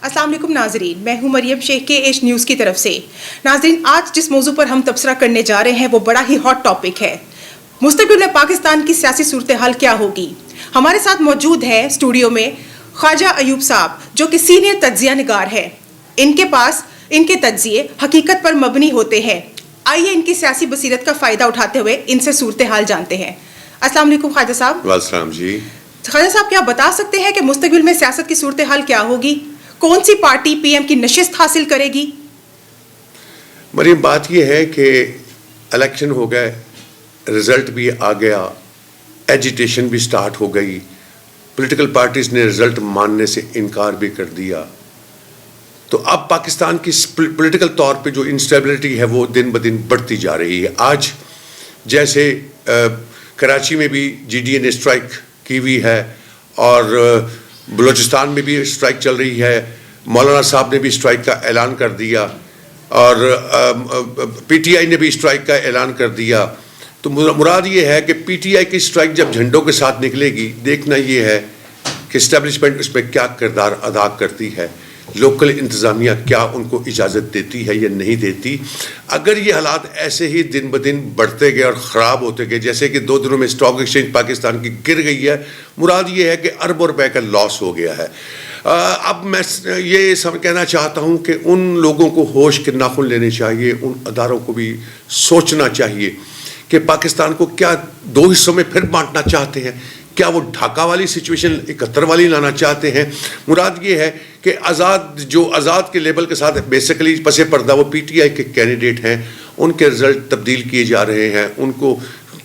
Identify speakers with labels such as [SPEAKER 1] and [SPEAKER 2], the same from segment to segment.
[SPEAKER 1] अस्सलाम वालेकुम नाजरीन, मैं हूं मरियम शेख के एच न्यूज़ की तरफ से। नाजरीन, आज जिस मौजू पर हम तबसरा करने जा रहे हैं वो बड़ा ही हॉट टॉपिक है। मुस्तकबिल में पाकिस्तान की सियासी सूरत हाल क्या होगी। हमारे साथ मौजूद है स्टूडियो में ख्वाजा अयूब साहब, जो कि सीनियर तज्जिया निगार है। इनके पास इनके तज्जिए हकीकत पर मबनी होते हैं। आइए इनकी सियासी बसीरत का फ़ायदा उठाते हुए इनसे सूरत हाल जानते हैं। अस्सलाम वालेकुम ख्वाजा साहब।
[SPEAKER 2] वालेकुम जी।
[SPEAKER 1] ख्वाजा साहब, क्या बता सकते हैं कि मुस्तकबिल में सियासत की सूरत हाल क्या होगी? कौन सी पार्टी पीएम की नशिस्त हासिल करेगी?
[SPEAKER 2] मरीम, बात यह है कि इलेक्शन हो गए, रिजल्ट भी आ गया, एजिटेशन भी स्टार्ट हो गई, पॉलिटिकल पार्टीज ने रिजल्ट मानने से इनकार भी कर दिया। तो अब पाकिस्तान की पॉलिटिकल तौर पे जो इंस्टेबिलिटी है वो दिन ब दिन बढ़ती जा रही है। आज जैसे कराची में भी जीडीए ने स्ट्राइक की हुई है और बलूचिस्तान में भी स्ट्राइक चल रही है। मौलाना साहब ने भी स्ट्राइक का ऐलान कर दिया और पीटीआई ने भी स्ट्राइक का ऐलान कर दिया। तो मुराद ये है कि पीटीआई की स्ट्राइक जब झंडों के साथ निकलेगी, देखना ये है कि इस्टेब्लिशमेंट उसमें क्या किरदार अदा करती है, लोकल इंतज़ामिया क्या उनको इजाज़त देती है या नहीं देती। अगर ये हालात ऐसे ही दिन ब दिन बढ़ते गए और ख़राब होते गए, जैसे कि 2 दिनों में स्टॉक एक्सचेंज पाकिस्तान की गिर गई है, मुराद ये है कि अरबों रुपए का लॉस हो गया है। अब मैं ये कहना चाहता हूँ कि उन लोगों को होश के नाखुन लेने चाहिए, उन अदारों को भी सोचना चाहिए कि पाकिस्तान को क्या 2 हिस्सों में फिर बांटना चाहते हैं। क्या वो ढाका वाली सिचुएशन 71 वाली लाना चाहते हैं? मुराद ये है कि आज़ाद के लेबल के साथ बेसिकली पसे पर्दा वो पीटीआई के कैंडिडेट हैं, उनके रिजल्ट तब्दील किए जा रहे हैं। उनको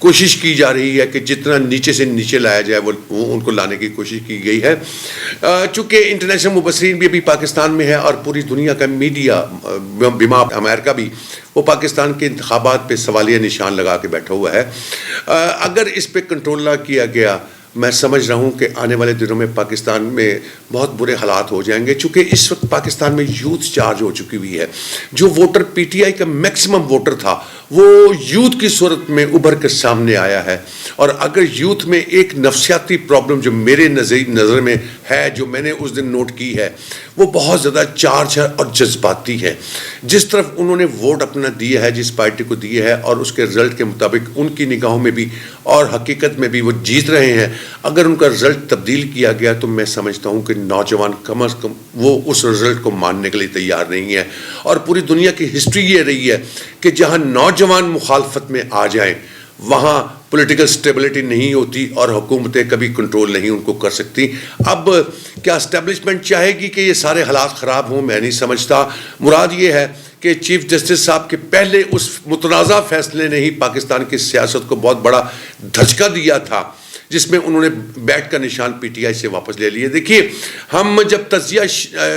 [SPEAKER 2] कोशिश की जा रही है कि जितना नीचे से नीचे लाया जाए वो उनको लाने की कोशिश की गई है। चूँकि इंटरनेशनल मुबसरीन भी अभी पाकिस्तान में है और पूरी दुनिया का मीडिया बिमा अमेरिका भी वो पाकिस्तान के इंतखाबात पे सवालिया निशान लगा के बैठा हुआ है। अगर इस पे कंट्रोल ना किया गया, मैं समझ रहा हूँ कि आने वाले दिनों में पाकिस्तान में बहुत बुरे हालात हो जाएंगे। चूँकि इस वक्त पाकिस्तान में यूथ चार्ज हो चुकी हुई है। जो वोटर पीटीआई का मैक्सिमम वोटर था वो यूथ की सूरत में उभर कर सामने आया है। और अगर यूथ में एक नफसियाती प्रॉब्लम जो मेरे नज़र में है, जो मैंने उस दिन नोट की है, वो बहुत ज़्यादा चार्ज है और जज्बाती है। जिस तरफ उन्होंने वोट अपना दिया है, जिस पार्टी को दिया है, और उसके रिज़ल्ट के मुताबिक उनकी निगाहों में भी और हकीकत में भी वो जीत रहे हैं। अगर उनका रिज़ल्ट तब्दील किया गया तो मैं समझता हूँ कि नौजवान कम अज़ कम वो उस रिज़ल्ट को मानने के लिए तैयार नहीं है। और पूरी दुनिया की हिस्ट्री ये रही है कि जहाँ नौजवान मुखालफत में आ जाएं वहाँ पॉलिटिकल स्टेबिलिटी नहीं होती और हुकूमतें कभी कंट्रोल नहीं उनको कर सकती। अब क्या एस्टेब्लिशमेंट चाहेगी कि ये सारे हालात ख़राब हों? मैं नहीं समझता। मुराद ये है कि चीफ जस्टिस साहब के पहले उस मुतनाज़ा फैसले ने ही पाकिस्तान की सियासत को बहुत बड़ा धचका दिया था, जिसमें उन्होंने बैट का निशान पीटीआई से वापस ले लिए। देखिए, हम जब तज़िया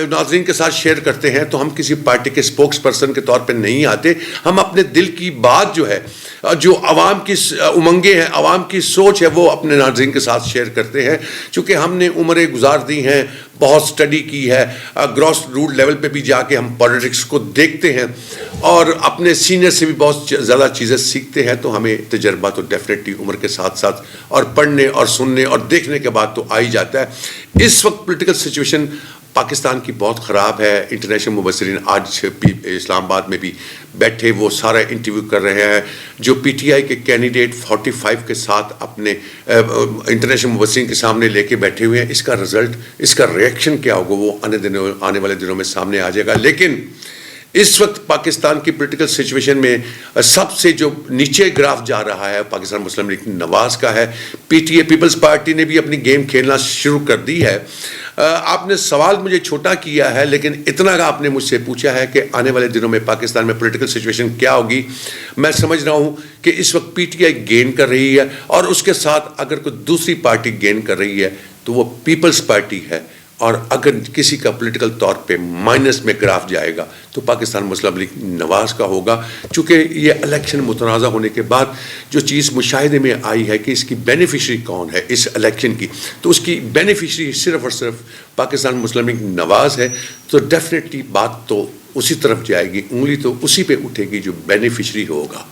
[SPEAKER 2] नाज़रीन के साथ शेयर करते हैं तो हम किसी पार्टी के स्पोक्स पर्सन के तौर पे नहीं आते। हम अपने दिल की बात जो है, जो आवाम की उमंगें हैं, आवाम की सोच है, वो अपने नाज़रीन के साथ शेयर करते हैं। चूँकि हमने उम्रें गुजार दी हैं, बहुत स्टडी की है, ग्रॉस रूट लेवल पे भी जाके हम पॉलिटिक्स को देखते हैं और अपने सीनियर से भी बहुत ज़्यादा चीज़ें सीखते हैं। तो हमें तजर्बा तो डेफिनेटली उम्र के साथ साथ और पढ़ने और सुनने और देखने के बाद तो आ ही जाता है। इस वक्त पॉलिटिकल सिचुएशन पाकिस्तान की बहुत ख़राब है। इंटरनेशनल मुबसरीन आज इस्लामाबाद में भी बैठे वो सारा इंटरव्यू कर रहे हैं। जो पीटीआई के कैंडिडेट 45 के साथ अपने इंटरनेशनल मुबसरीन के सामने लेके बैठे हुए हैं, इसका रिज़ल्ट, इसका रिएक्शन क्या होगा वो आने वाले दिनों में सामने आ जाएगा। लेकिन इस वक्त पाकिस्तान की पॉलिटिकल सिचुएशन में सबसे जो नीचे ग्राफ जा रहा है पाकिस्तान मुस्लिम लीग नवाज़ का है। पीटीए पीपल्स पार्टी ने भी अपनी गेम खेलना शुरू कर दी है। आपने सवाल मुझे छोटा किया है, लेकिन इतना आपने मुझसे पूछा है कि आने वाले दिनों में पाकिस्तान में पॉलिटिकल सिचुएशन क्या होगी। मैं समझ रहा हूँ कि इस वक्त पीटीआई गेन कर रही है और उसके साथ अगर कोई दूसरी पार्टी गेन कर रही है तो वो पीपल्स पार्टी है। और अगर किसी का पॉलिटिकल तौर पे माइनस में ग्राफ जाएगा तो पाकिस्तान मुस्लिम लीग नवाज़ का होगा। चूँकि ये इलेक्शन मुतनाज़ा होने के बाद जो चीज़ मुशाहिदे में आई है कि इसकी बेनिफिशरी कौन है इस इलेक्शन की, तो उसकी बेनिफिशरी सिर्फ़ और सिर्फ पाकिस्तान मुस्लिम लीग नवाज़ है। तो डेफिनेटली बात तो उसी तरफ जाएगी, उंगली तो उसी पे उठेगी जो बेनिफिशरी होगा।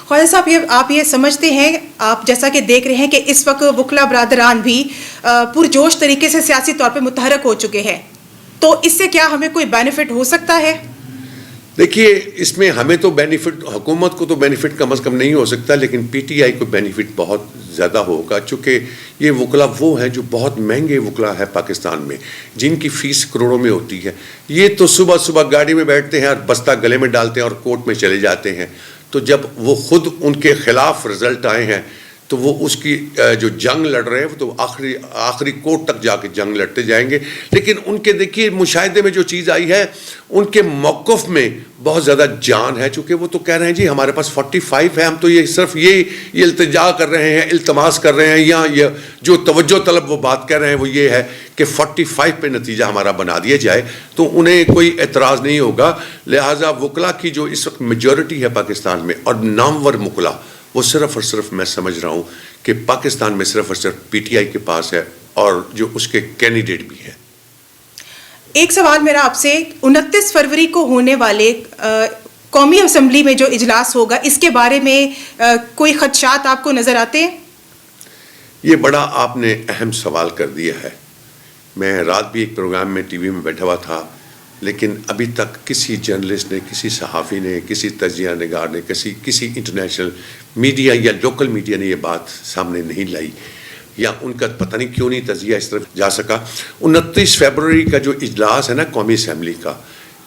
[SPEAKER 1] ख्वाजा साहब, आप ये समझते हैं, आप जैसा कि देख रहे हैं कि इस वक्त वकला बरादरान भी पुरजोश तरीके से सियासी तौर पे मुतहरक हो चुके हैं, تو اس سے کیا ہمیں کوئی بینیفٹ ہو سکتا ہے؟
[SPEAKER 2] دیکھیے اس میں ہمیں تو بینیفٹ، حکومت کو تو بینیفٹ کم از کم نہیں ہو سکتا، لیکن پی ٹی آئی کو بینیفٹ بہت زیادہ ہوگا، چونکہ یہ وکلا وہ ہیں جو بہت مہنگے وکلا ہے پاکستان میں، جن کی فیس کروڑوں میں ہوتی ہے. یہ تو صبح صبح گاڑی میں بیٹھتے ہیں اور بستہ گلے میں ڈالتے ہیں اور کورٹ میں چلے جاتے ہیں. تو جب وہ خود ان کے خلاف رزلٹ آئے ہیں تو وہ اس کی جو جنگ لڑ رہے ہیں وہ تو آخری کورٹ تک جا کے جنگ لڑتے جائیں گے. لیکن ان کے دیکھیے مشاہدے میں جو چیز آئی ہے، ان کے موقف میں بہت زیادہ جان ہے، چونکہ وہ تو کہہ رہے ہیں جی ہمارے پاس 45 ہے، ہم تو یہ صرف یہ التجا کر رہے ہیں، التماس کر رہے ہیں، یا یہ جو توجہ طلب وہ بات کہہ رہے ہیں وہ یہ ہے کہ 45 پہ نتیجہ ہمارا بنا دیا جائے، تو انہیں کوئی اعتراض نہیں ہوگا. لہٰذا وکلا کی جو اس وقت میجورٹی ہے پاکستان میں اور نامور وکلا، وہ صرف اور صرف میں سمجھ رہا ہوں کہ پاکستان میں صرف اور صرف پی ٹی آئی کے پاس ہے اور جو اس کے کینڈیڈیٹ بھی ہیں.
[SPEAKER 1] ایک سوال میرا آپ سے، 29 فروری کو ہونے والے قومی اسمبلی میں جو اجلاس ہوگا، اس کے بارے میں کوئی خدشات آپ کو نظر آتے ہیں؟
[SPEAKER 2] یہ بڑا آپ نے اہم سوال کر دیا ہے. میں رات بھی ایک پروگرام میں ٹی وی میں بیٹھا ہوا تھا، لیکن ابھی تک کسی جرنلسٹ نے، کسی صحافی نے، کسی تجزیہ نگار نے، کسی انٹرنیشنل میڈیا یا لوکل میڈیا نے یہ بات سامنے نہیں لائی، یا ان کا پتہ نہیں کیوں نہیں تجزیہ اس طرف جا سکا. 29 فروری کا جو اجلاس ہے نا قومی اسمبلی کا،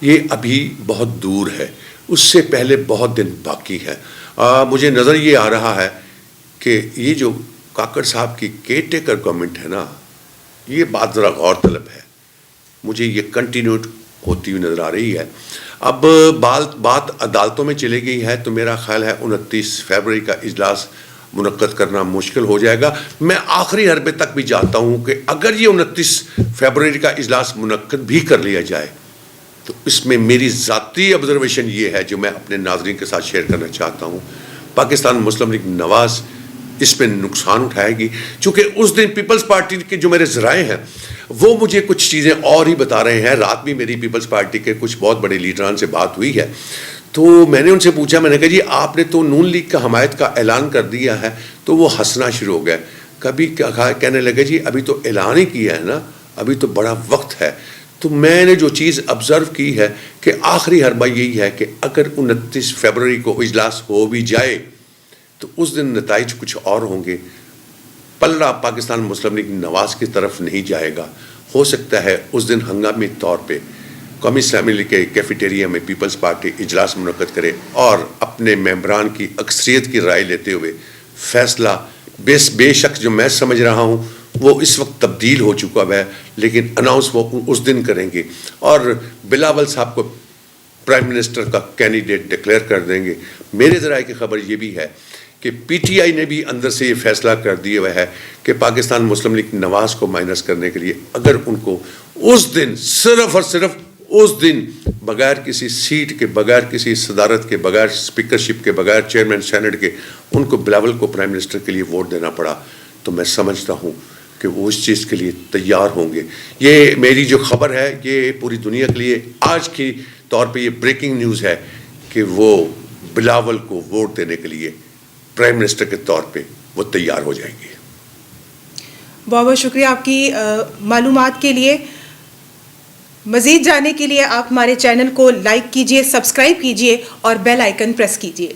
[SPEAKER 2] یہ ابھی بہت دور ہے، اس سے پہلے بہت دن باقی ہے. مجھے نظر یہ آ رہا ہے کہ یہ جو کاکڑ صاحب کی کیئر ٹیکر گورنمنٹ ہے نا، یہ بات ذرا غور طلب ہے. مجھے یہ کنٹینیو ہوتی ہوئی نظر آ رہی ہے. اب بات عدالتوں میں چلی گئی ہے، تو میرا خیال ہے 29 فروری کا اجلاس منعقد کرنا مشکل ہو جائے گا. میں آخری حربے تک بھی جاتا ہوں کہ اگر یہ 29 فروری کا اجلاس منعقد بھی کر لیا جائے تو اس میں میری ذاتی آبزرویشن یہ ہے جو میں اپنے ناظرین کے ساتھ شیئر کرنا چاہتا ہوں، پاکستان مسلم لیگ نواز اس میں نقصان اٹھائے گی. چونکہ اس دن پیپلز پارٹی کے جو میرے ذرائع ہیں وہ مجھے کچھ چیزیں اور ہی بتا رہے ہیں. رات بھی میری پیپلز پارٹی کے کچھ بہت بڑے لیڈران سے بات ہوئی ہے، تو میں نے ان سے پوچھا، میں نے کہا جی آپ نے تو نون لیگ کا حمایت کا اعلان کر دیا ہے، تو وہ ہنسنا شروع ہو گئے. کبھی کہنے لگے جی ابھی تو اعلان ہی کیا ہے نا، ابھی تو بڑا وقت ہے. تو میں نے جو چیز آبزرو کی ہے کہ آخری حربہ یہی ہے کہ اگر 29 فروری کو اجلاس ہو بھی جائے تو اس دن نتائج کچھ اور ہوں گے. پلڑا پاکستان مسلم لیگ نواز کی طرف نہیں جائے گا. ہو سکتا ہے اس دن ہنگامی طور پہ قومی اسمبلی کے کیفیٹیریا میں پیپلز پارٹی اجلاس منعقد کرے اور اپنے ممبران کی اکثریت کی رائے لیتے ہوئے فیصلہ بے شک جو میں سمجھ رہا ہوں وہ اس وقت تبدیل ہو چکا ہے، لیکن اناؤنس وہ اس دن کریں گے اور بلاول صاحب کو پرائم منسٹر کا کینڈیڈیٹ ڈکلیئر کر دیں گے. میرے ذرائع کی خبر یہ بھی ہے کہ پی ٹی آئی نے بھی اندر سے یہ فیصلہ کر دیا ہوا ہے کہ پاکستان مسلم لیگ نواز کو مائنس کرنے کے لیے اگر ان کو اس دن صرف اور صرف اس دن بغیر کسی سیٹ کے، بغیر کسی صدارت کے، بغیر اسپیکرشپ کے، بغیر چیئرمین سینٹ کے ان کو بلاول کو پرائم منسٹر کے لیے ووٹ دینا پڑا، تو میں سمجھتا ہوں کہ وہ اس چیز کے لیے تیار ہوں گے. یہ میری جو خبر ہے یہ پوری دنیا کے لیے آج کی طور پہ یہ بریکنگ نیوز ہے کہ وہ بلاول کو ووٹ دینے کے لیے پرائم منسٹر کے طور پہ وہ تیار ہو جائیں گے.
[SPEAKER 1] بہت بہت شکریہ آپ کی معلومات کے لیے. مزید جاننے کے لیے آپ ہمارے چینل کو لائک کیجئے، سبسکرائب کیجئے اور بیل آئیکن پریس کیجئے.